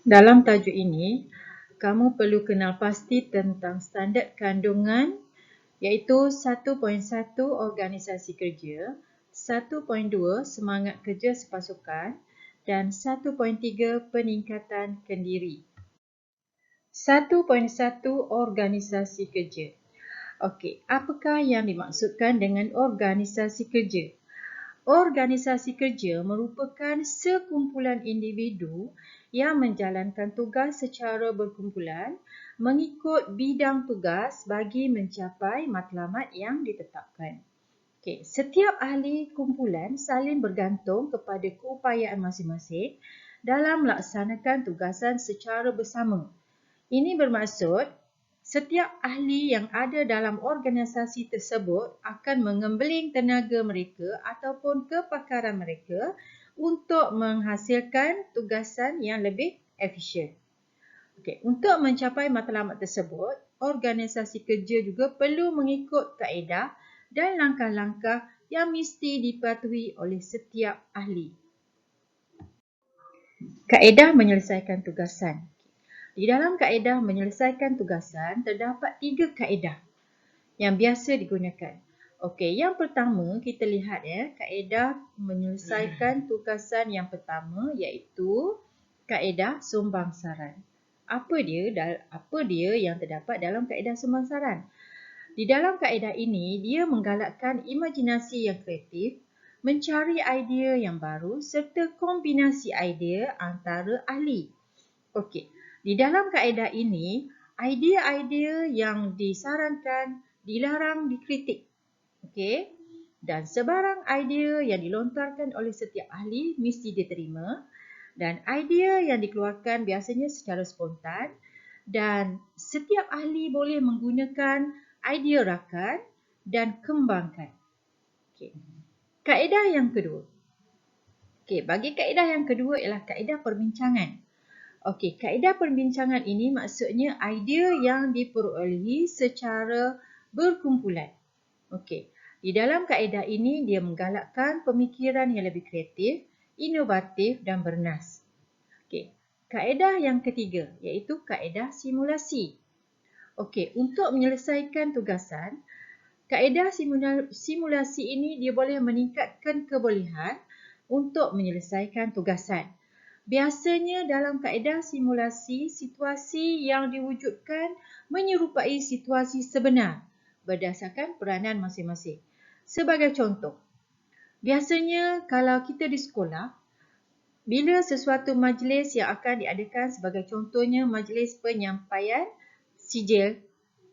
Dalam tajuk ini, kamu perlu kenal pasti tentang standard kandungan iaitu 1.1 organisasi kerja, 1.2 semangat kerja sepasukan dan 1.3 peningkatan kendiri. 1.1 organisasi kerja. Okey, apakah yang dimaksudkan dengan organisasi kerja? Organisasi kerja merupakan sekumpulan individu yang menjalankan tugas secara berkumpulan mengikut bidang tugas bagi mencapai matlamat yang ditetapkan. Okey, setiap ahli kumpulan saling bergantung kepada keupayaan masing-masing dalam melaksanakan tugasan secara bersama. Ini bermaksud setiap ahli yang ada dalam organisasi tersebut akan mengembeling tenaga mereka ataupun kepakaran mereka untuk menghasilkan tugasan yang lebih efisien. Okey, untuk mencapai matlamat tersebut, organisasi kerja juga perlu mengikut kaedah dan langkah-langkah yang mesti dipatuhi oleh setiap ahli. Kaedah menyelesaikan tugasan. Di dalam kaedah menyelesaikan tugasan, terdapat 3 kaedah yang biasa digunakan. Okey, yang pertama kita lihat kaedah menyelesaikan tugasan yang pertama iaitu kaedah sumbangsaran. Apa dia yang terdapat dalam kaedah sumbangsaran? Di dalam kaedah ini, dia menggalakkan imajinasi yang kreatif, mencari idea yang baru serta kombinasi idea antara ahli. Okey, di dalam kaedah ini, idea-idea yang disarankan dilarang dikritik. Okey, dan sebarang idea yang dilontarkan oleh setiap ahli mesti diterima dan idea yang dikeluarkan biasanya secara spontan dan setiap ahli boleh menggunakan idea rakan dan kembangkan. Okey. Kaedah yang kedua. Okey, bagi kaedah yang kedua ialah kaedah perbincangan. Okey, kaedah perbincangan ini maksudnya idea yang diperolehi secara berkumpulan. Okey, di dalam kaedah ini dia menggalakkan pemikiran yang lebih kreatif, inovatif dan bernas. Okey, kaedah yang ketiga iaitu kaedah simulasi. Okey, untuk menyelesaikan tugasan, kaedah simulasi ini dia boleh meningkatkan kebolehan untuk menyelesaikan tugasan. Biasanya dalam kaedah simulasi, situasi yang diwujudkan menyerupai situasi sebenar berdasarkan peranan masing-masing. Sebagai contoh, biasanya kalau kita di sekolah, bila sesuatu majlis yang akan diadakan sebagai contohnya majlis penyampaian sijil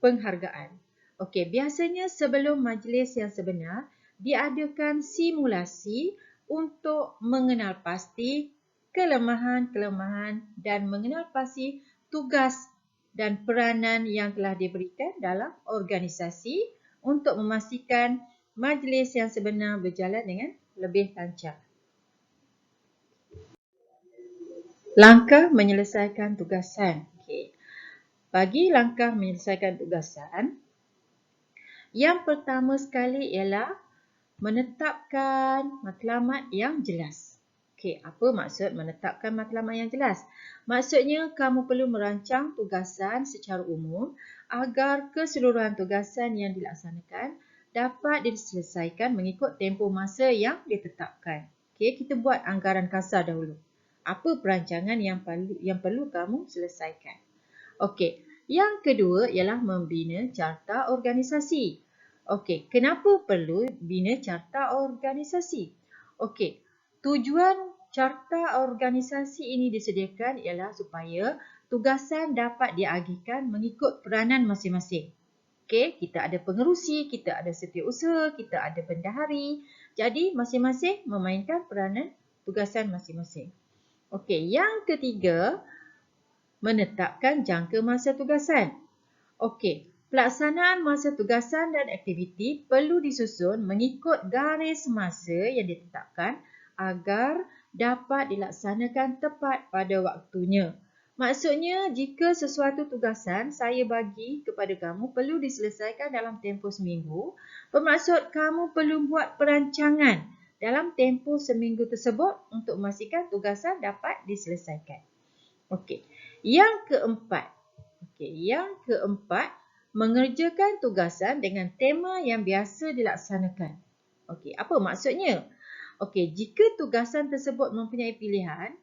penghargaan. Okey, biasanya sebelum majlis yang sebenar, diadakan simulasi untuk mengenal pasti kelemahan-kelemahan dan mengenal pasti tugas dan peranan yang telah diberikan dalam organisasi untuk memastikan majlis yang sebenar berjalan dengan lebih lancar. Langkah menyelesaikan tugasan. Okey. Bagi langkah menyelesaikan tugasan, yang pertama sekali ialah menetapkan matlamat yang jelas. Okey, apa maksud menetapkan matlamat yang jelas? Maksudnya kamu perlu merancang tugasan secara umum agar keseluruhan tugasan yang dilaksanakan dapat diselesaikan mengikut tempoh masa yang ditetapkan. Okey, kita buat anggaran kasar dahulu. Apa perancangan yang perlu kamu selesaikan? Okey, yang kedua ialah membina carta organisasi. Okey, kenapa perlu bina carta organisasi? Okey, tujuan carta organisasi ini disediakan ialah supaya tugasan dapat diagihkan mengikut peranan masing-masing. Okey, kita ada pengerusi, kita ada setiausaha, kita ada bendahari. Jadi, masing-masing memainkan peranan tugasan masing-masing. Okey, yang ketiga, menetapkan jangka masa tugasan. Okey, pelaksanaan masa tugasan dan aktiviti perlu disusun mengikut garis masa yang ditetapkan agar dapat dilaksanakan tepat pada waktunya. Maksudnya, jika sesuatu tugasan saya bagi kepada kamu perlu diselesaikan dalam tempoh seminggu, bermaksud kamu perlu buat perancangan dalam tempoh seminggu tersebut untuk memastikan tugasan dapat diselesaikan. Okey. Yang keempat. Yang keempat, mengerjakan tugasan dengan tema yang biasa dilaksanakan. Okey, apa maksudnya? Okey, jika tugasan tersebut mempunyai pilihan,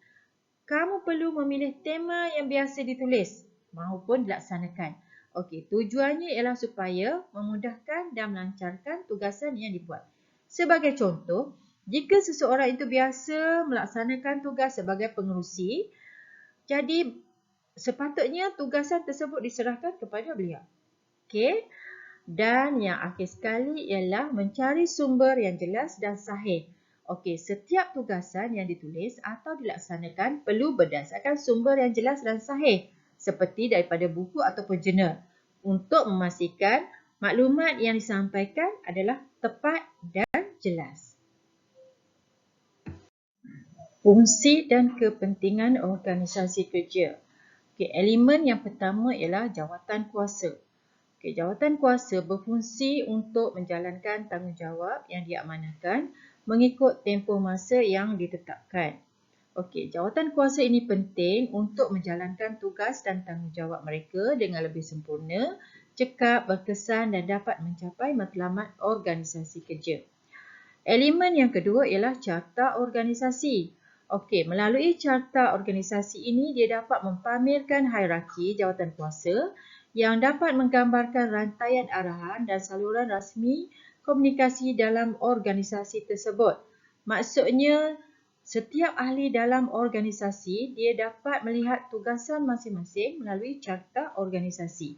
kamu perlu memilih tema yang biasa ditulis maupun dilaksanakan. Okey, tujuannya ialah supaya memudahkan dan melancarkan tugasan yang dibuat. Sebagai contoh, jika seseorang itu biasa melaksanakan tugas sebagai pengerusi, jadi sepatutnya tugasan tersebut diserahkan kepada beliau. Okey. Dan yang akhir sekali ialah mencari sumber yang jelas dan sahih. Okey, setiap tugasan yang ditulis atau dilaksanakan perlu berdasarkan sumber yang jelas dan sahih seperti daripada buku ataupun jurnal untuk memastikan maklumat yang disampaikan adalah tepat dan jelas. Fungsi dan kepentingan organisasi kerja. Okey, elemen yang pertama ialah jawatan kuasa. Okey, jawatan kuasa berfungsi untuk menjalankan tanggungjawab yang diamanahkan mengikut tempoh masa yang ditetapkan. Okey, jawatan kuasa ini penting untuk menjalankan tugas dan tanggungjawab mereka dengan lebih sempurna, cekap, berkesan dan dapat mencapai matlamat organisasi kerja. Elemen yang kedua ialah carta organisasi. Okey, melalui carta organisasi ini dia dapat mempamerkan hierarki jawatan kuasa yang dapat menggambarkan rantaian arahan dan saluran rasmi komunikasi dalam organisasi tersebut. Maksudnya, setiap ahli dalam organisasi dia dapat melihat tugasan masing-masing melalui carta organisasi.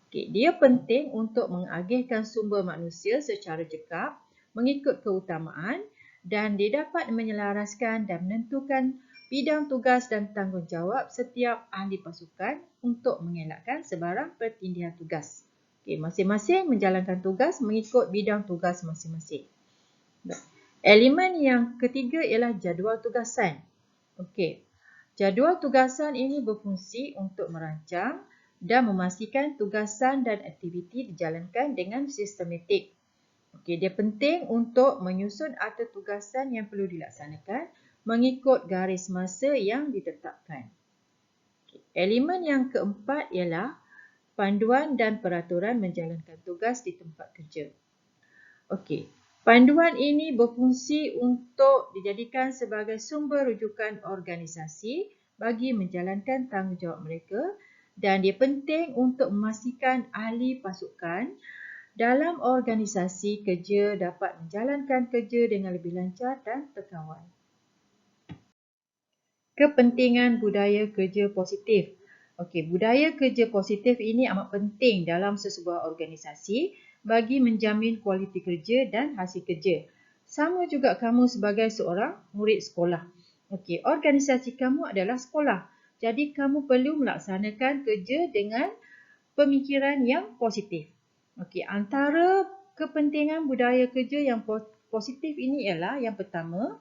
Okey, dia penting untuk mengagihkan sumber manusia secara cekap mengikut keutamaan dan dia dapat menyelaraskan dan menentukan bidang tugas dan tanggungjawab setiap ahli pasukan untuk mengelakkan sebarang pertindihan tugas. Okey, masing-masing menjalankan tugas mengikut bidang tugas masing-masing. Elemen yang ketiga ialah jadual tugasan. Okey, jadual tugasan ini berfungsi untuk merancang dan memastikan tugasan dan aktiviti dijalankan dengan sistematik. Okey, dia penting untuk menyusun arti tugasan yang perlu dilaksanakan mengikut garis masa yang ditetapkan. Okey, elemen yang keempat ialah panduan dan peraturan menjalankan tugas di tempat kerja. Okey, panduan ini berfungsi untuk dijadikan sebagai sumber rujukan organisasi bagi menjalankan tanggungjawab mereka dan dia penting untuk memastikan ahli pasukan dalam organisasi kerja dapat menjalankan kerja dengan lebih lancar dan terkawal. Kepentingan budaya kerja positif. Okey, budaya kerja positif ini amat penting dalam sesebuah organisasi bagi menjamin kualiti kerja dan hasil kerja. Sama juga kamu sebagai seorang murid sekolah. Okey, organisasi kamu adalah sekolah. Jadi kamu perlu melaksanakan kerja dengan pemikiran yang positif. Okey, antara kepentingan budaya kerja yang positif ini ialah yang pertama,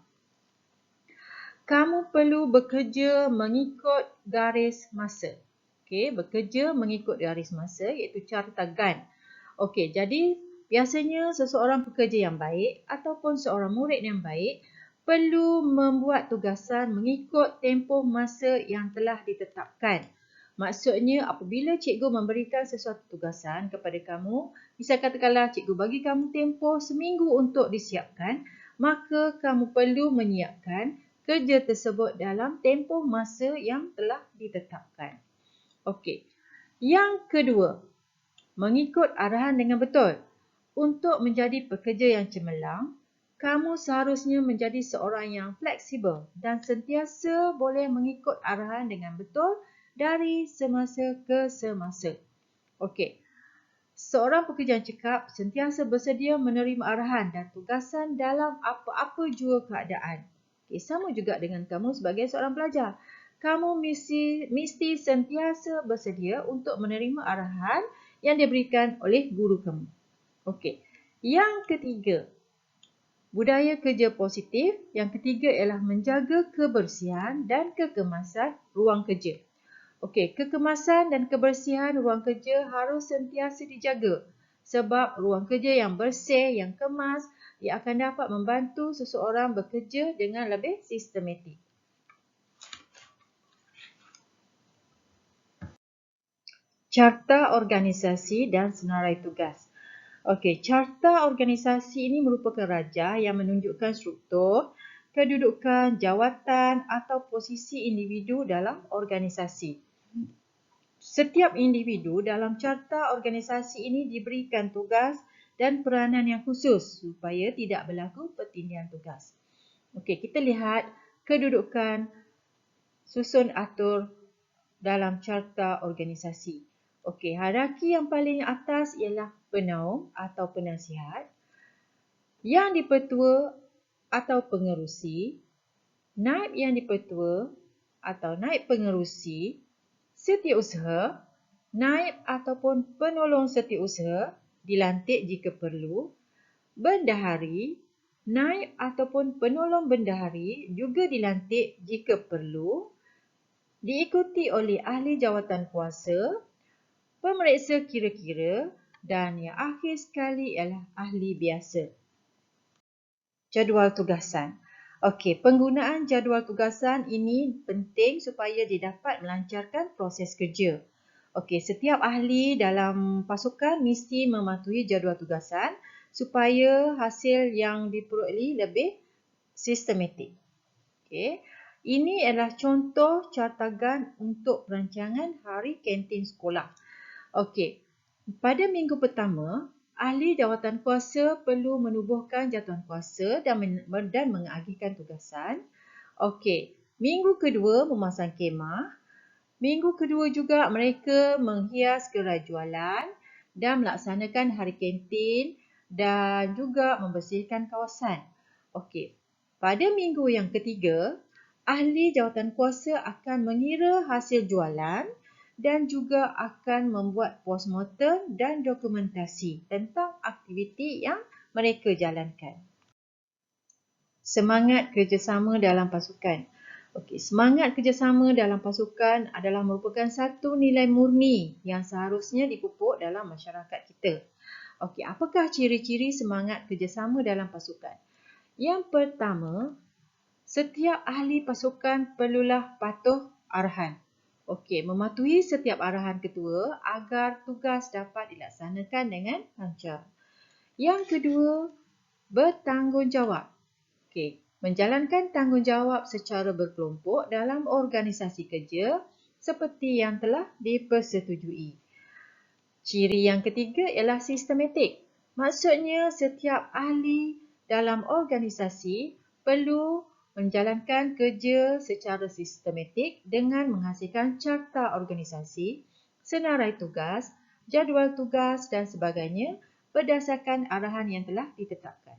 kamu perlu bekerja mengikut garis masa. Okey, bekerja mengikut garis masa iaitu carta Gantt. Okey, jadi biasanya seseorang pekerja yang baik ataupun seorang murid yang baik perlu membuat tugasan mengikut tempoh masa yang telah ditetapkan. Maksudnya apabila cikgu memberikan sesuatu tugasan kepada kamu, misal katakanlah cikgu bagi kamu tempoh seminggu untuk disiapkan, maka kamu perlu menyiapkan kerja tersebut dalam tempoh masa yang telah ditetapkan. Okey. Yang kedua, mengikut arahan dengan betul. Untuk menjadi pekerja yang cemerlang, kamu seharusnya menjadi seorang yang fleksibel dan sentiasa boleh mengikut arahan dengan betul dari semasa ke semasa. Okey. Seorang pekerja yang cekap sentiasa bersedia menerima arahan dan tugasan dalam apa-apa jua keadaan. Okay, sama juga dengan kamu sebagai seorang pelajar. Kamu mesti sentiasa bersedia untuk menerima arahan yang diberikan oleh guru kamu. Okey. Yang ketiga, budaya kerja positif. Yang ketiga ialah menjaga kebersihan dan kekemasan ruang kerja. Okey, kekemasan dan kebersihan ruang kerja harus sentiasa dijaga sebab ruang kerja yang bersih, yang kemas, ia akan dapat membantu seseorang bekerja dengan lebih sistematik. Carta organisasi dan senarai tugas. Okey, carta organisasi ini merupakan raja yang menunjukkan struktur, kedudukan, jawatan atau posisi individu dalam organisasi. Setiap individu dalam carta organisasi ini diberikan tugas dan peranan yang khusus supaya tidak berlaku pertindihan tugas. Okey, kita lihat kedudukan susun atur dalam carta organisasi. Okey, hierarki yang paling atas ialah penaung atau penasihat, yang dipertua atau pengerusi, naib yang dipertua atau naib pengerusi, setiausaha, naib ataupun penolong setiausaha dilantik jika perlu, bendahari, naib ataupun penolong bendahari juga dilantik jika perlu, diikuti oleh ahli jawatan kuasa, pemeriksa kira-kira dan yang akhir sekali ialah ahli biasa. Jadual tugasan. Okey, penggunaan jadual tugasan ini penting supaya didapat melancarkan proses kerja. Okey, setiap ahli dalam pasukan mesti mematuhi jadual tugasan supaya hasil yang diperoleh lebih sistematik. Okey, ini adalah contoh cartagan untuk perancangan hari kantin sekolah. Okey, pada minggu pertama, ahli jawatan kuasa perlu menubuhkan jawatan kuasa dan mengagihkan tugasan. Okey, minggu kedua memasang kemah. Minggu kedua juga mereka menghias gerai jualan dan melaksanakan hari kantin dan juga membersihkan kawasan. Okey, pada minggu yang ketiga, ahli jawatan kuasa akan mengira hasil jualan dan juga akan membuat postmortem dan dokumentasi tentang aktiviti yang mereka jalankan. Semangat kerjasama dalam pasukan. Okey, semangat kerjasama dalam pasukan adalah merupakan satu nilai murni yang seharusnya dipupuk dalam masyarakat kita. Okey, apakah ciri-ciri semangat kerjasama dalam pasukan? Yang pertama, setiap ahli pasukan perlulah patuh arahan. Okey, mematuhi setiap arahan ketua agar tugas dapat dilaksanakan dengan lancar. Yang kedua, bertanggungjawab. Okey, menjalankan tanggungjawab secara berkelompok dalam organisasi kerja seperti yang telah dipersetujui. Ciri yang ketiga ialah sistematik. Maksudnya setiap ahli dalam organisasi perlu menjalankan kerja secara sistematik dengan menghasilkan carta organisasi, senarai tugas, jadual tugas dan sebagainya berdasarkan arahan yang telah ditetapkan.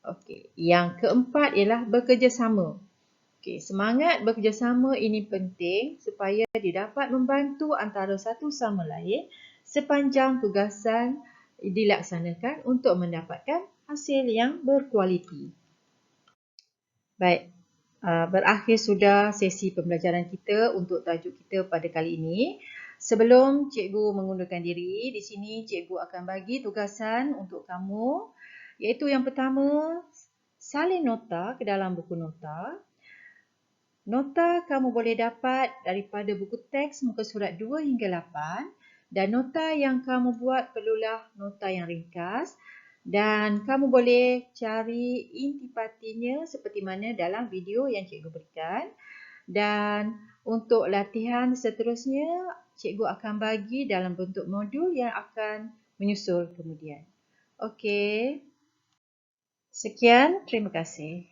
Okey, yang keempat ialah bekerjasama. Okey, semangat bekerjasama ini penting supaya didapat membantu antara satu sama lain sepanjang tugasan dilaksanakan untuk mendapatkan hasil yang berkualiti. Baik, berakhir sudah sesi pembelajaran kita untuk tajuk kita pada kali ini. Sebelum cikgu mengundurkan diri, di sini cikgu akan bagi tugasan untuk kamu, iaitu yang pertama, salin nota ke dalam buku nota. Nota kamu boleh dapat daripada buku teks muka surat 2 hingga 8 dan nota yang kamu buat perlulah nota yang ringkas. Dan kamu boleh cari intipatinya seperti mana dalam video yang cikgu berikan. Dan untuk latihan seterusnya, cikgu akan bagi dalam bentuk modul yang akan menyusul kemudian. Okey. Sekian, terima kasih.